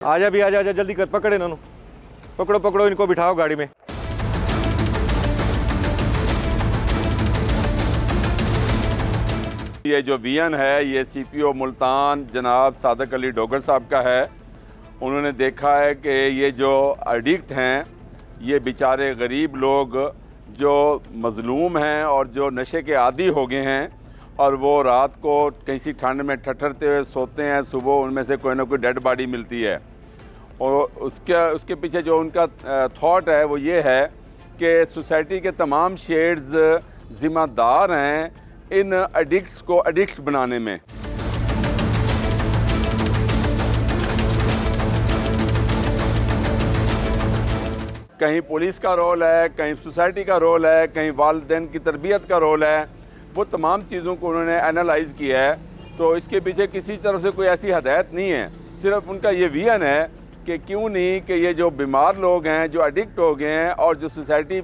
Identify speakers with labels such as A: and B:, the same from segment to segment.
A: आजा भी आजा, आजा जल्दी कर, पकड़े इन्होंने, पकड़ो पकड़ो इनको, बिठाओ गाड़ी में।
B: ये जो वीएन है ये सीपीओ मुल्तान जनाब सादक अली डोगर साहब का है। उन्होंने देखा है कि ये जो एडिक्ट हैं ये बेचारे गरीब लोग जो मज़लूम हैं और जो नशे के आदी हो गए हैं और वो रात को किसी ठंड में ठठरते हुए सोते हैं, सुबह उनमें से कोई ना कोई डेड बॉडी मिलती है। और उसके पीछे जो उनका थॉट है वो ये है कि सोसाइटी के तमाम शेड्स ज़िम्मेदार हैं इन एडिक्ट्स को एडिक्ट बनाने में। कहीं पुलिस का रोल है, कहीं सोसाइटी का रोल है, कहीं वालिदैन की तरबियत का रोल है। वो तमाम चीज़ों को उन्होंने एनालाइज़ किया है। तो इसके पीछे किसी तरह से कोई ऐसी हदायत नहीं है, सिर्फ उनका ये विजन है कि क्यों नहीं कि ये जो बीमार लोग हैं, जो एडिक्ट हो गए हैं और जो सोसाइटी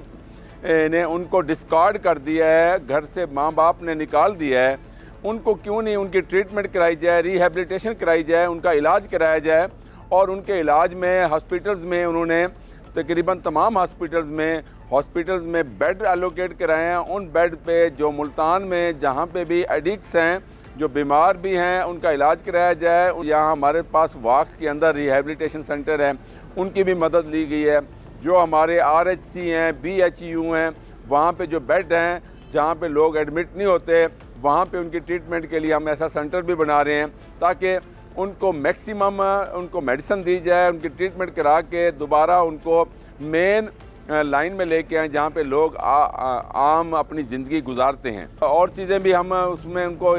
B: ने उनको डिस्कार्ड कर दिया है, घर से माँ बाप ने निकाल दिया है, उनको क्यों नहीं उनकी ट्रीटमेंट कराई जाए, रिहेबिलिटेशन कराई जाए, उनका इलाज कराया जाए। और उनके इलाज में हॉस्पिटल्स में उन्होंने तकरीबन तमाम हॉस्पिटल्स में बेड एलोकेट कराए हैं। उन बेड पे जो मुल्तान में जहाँ पे भी एडिक्ट्स हैं, जो बीमार भी हैं, उनका इलाज कराया जाए। यहाँ हमारे पास वाक्स के अंदर रिहेबिलिटेशन सेंटर है, उनकी भी मदद ली गई है। जो हमारे RHC हैं, BHU हैं, वहाँ पे जो बेड हैं जहाँ पे लोग एडमिट नहीं होते, वहाँ पे उनकी ट्रीटमेंट के लिए हम ऐसा सेंटर भी बना रहे हैं ताकि उनको मैक्सिमम उनको मेडिसिन दी जाए, उनकी ट्रीटमेंट करा के दोबारा उनको मेन लाइन में लेके आए जहाँ पे लोग आम अपनी ज़िंदगी गुजारते हैं। और चीज़ें भी हम उसमें उनको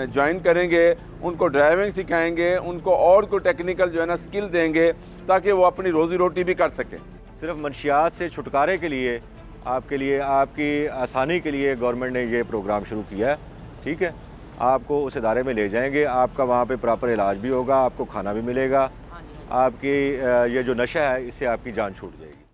B: ज्वाइन करेंगे, उनको ड्राइविंग सिखाएंगे, उनको और कोई टेक्निकल जो है ना स्किल देंगे ताकि वो अपनी रोज़ी रोटी भी कर सकें।
A: सिर्फ मंशियात से छुटकारे के लिए, आपके लिए, आपकी आसानी के लिए गवर्नमेंट ने ये प्रोग्राम शुरू किया है। ठीक है, आपको उस इदारे में ले जाएंगे, आपका वहाँ पे प्रॉपर इलाज भी होगा, आपको खाना भी मिलेगा, आपकी ये जो नशा है इससे आपकी जान छूट जाएगी।